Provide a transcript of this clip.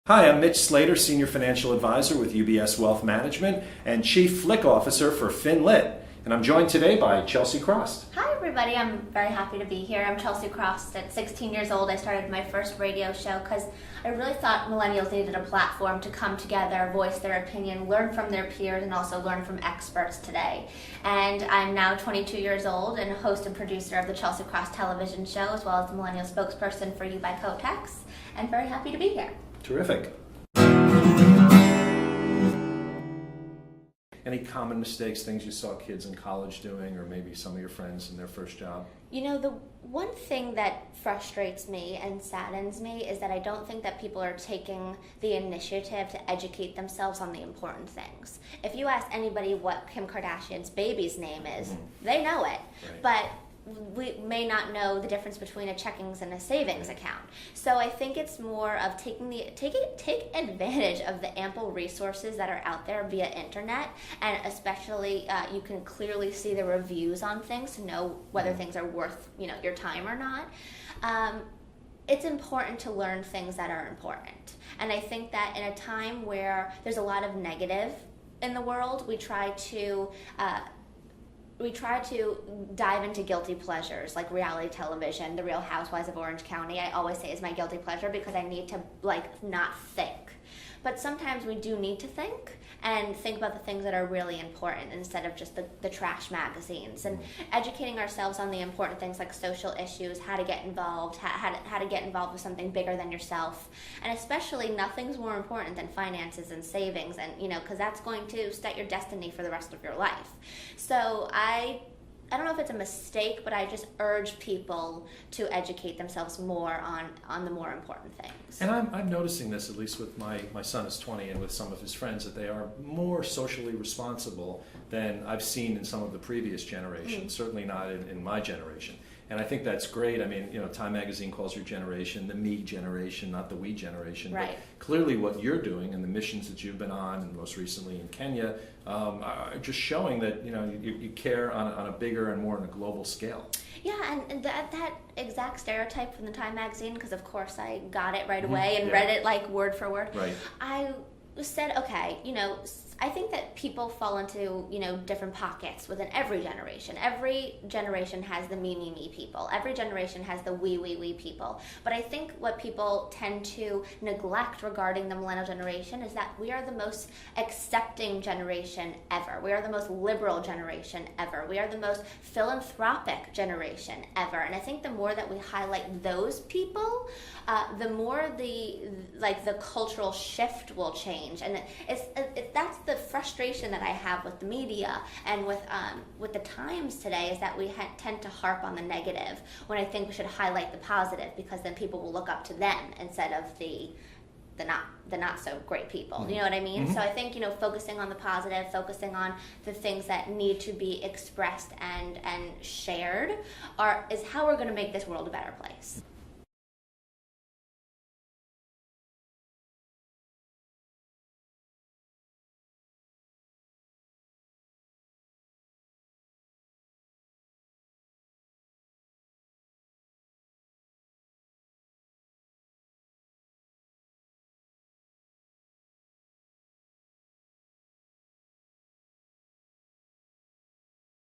Hi, I'm Mitch Slater, Senior Financial Advisor with UBS Wealth Management and Chief Flick Officer for FinLit. And I'm joined today by Chelsea Cross. Hi everybody, I'm very happy to be here. I'm Chelsea Cross. At 16 years old, I started my first radio show because I really thought millennials needed a platform to come together, voice their opinion, learn from their peers, and also learn from experts today. And I'm now 22 years old and host and producer of the Chelsea Cross television show, as well as the millennial spokesperson for You by Kotex, and very happy to be here. Terrific. Any common mistakes, things you saw kids in college doing, or maybe some of your friends in their first job? You know, the one thing that frustrates me and saddens me is that I don't think that people are taking the initiative to educate themselves on the important things. If you ask anybody what Kim Kardashian's baby's name is, they know it. Right. But we may not know the difference between a checkings and a savings account. So I think it's more of take advantage of the ample resources that are out there via internet, and especially you can clearly see the reviews on things to know whether things are worth your time or not. It's important to learn things that are important, and I think that in a time where there's a lot of negative in the world, we try to dive into guilty pleasures like reality television. The Real Housewives of Orange County, I always say, is my guilty pleasure because I need to not think. But sometimes we do need to think and think about the things that are really important instead of just the trash magazines, and educating ourselves on the important things like social issues, how to get involved, how to get involved with something bigger than yourself, and especially nothing's more important than finances and savings, and because that's going to set your destiny for the rest of your life. So I don't know if it's a mistake, but I just urge people to educate themselves more on the more important things. And I'm noticing this, at least with my son is 20, and with some of his friends, that they are more socially responsible than I've seen in some of the previous generations, certainly not in my generation. And I think that's great. I mean, Time Magazine calls your generation the me generation, not the we generation. Right. But clearly what you're doing and the missions that you've been on, and most recently in Kenya, are just showing that you care on a bigger and more on a global scale. Yeah, and that exact stereotype from the Time Magazine, because of course I got it right away and read it word for word. Right. I said, okay, I think that people fall into, different pockets within every generation. Every generation has the me people. Every generation has the we people. But I think what people tend to neglect regarding the millennial generation is that we are the most accepting generation ever. We are the most liberal generation ever. We are the most philanthropic generation ever. And I think the more that we highlight those people, the more the cultural shift will change. And that's the frustration that I have with the media and with the times today, is that we tend to harp on the negative when I think we should highlight the positive, because then people will look up to them instead of the not so great people. You know what I mean? So I think focusing on the positive, focusing on the things that need to be expressed and shared is how we're going to make this world a better place.